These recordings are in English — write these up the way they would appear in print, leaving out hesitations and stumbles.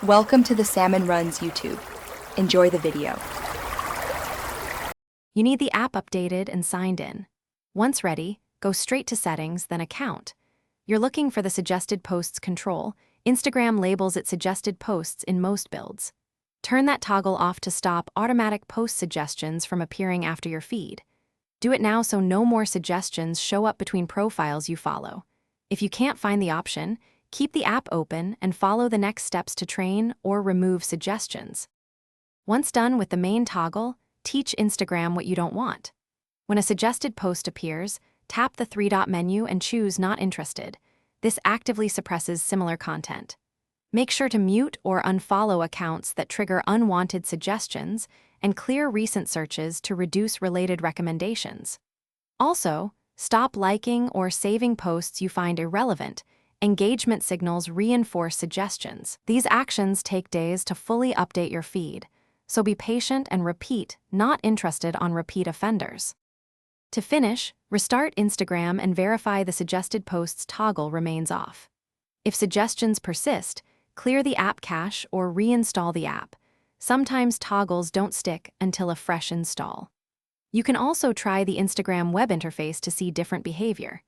Welcome to the Salmon Runs YouTube. Enjoy the video. You need the app updated and signed in. Once ready, go straight to Settings, then Account. You're looking for the Suggested Posts control. Instagram labels it Suggested Posts in most builds. Turn that toggle off to stop automatic post suggestions from appearing after your feed. Do it now so no more suggestions show up between profiles you follow. If you can't find the option, keep the app open and follow the next steps to train or remove suggestions. Once done with the main toggle, teach Instagram what you don't want. When a suggested post appears, tap the three-dot menu and choose Not Interested. This actively suppresses similar content. Make sure to mute or unfollow accounts that trigger unwanted suggestions and clear recent searches to reduce related recommendations. Also, stop liking or saving posts you find irrelevant. Engagement signals reinforce suggestions. These actions take days to fully update your feed, so be patient and repeat Not Interested on repeat offenders. To finish, restart Instagram and verify the Suggested Posts toggle remains off. If suggestions persist, clear the app cache or reinstall the app. Sometimes toggles don't stick until a fresh install. You can also try the Instagram web interface to see different behavior.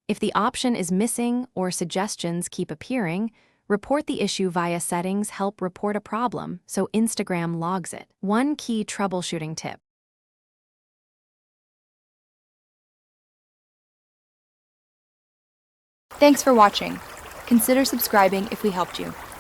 If the option is missing or suggestions keep appearing, report the issue via Settings Help report a problem so Instagram logs it. One key troubleshooting tip. Thanks for watching. Consider subscribing if we helped you.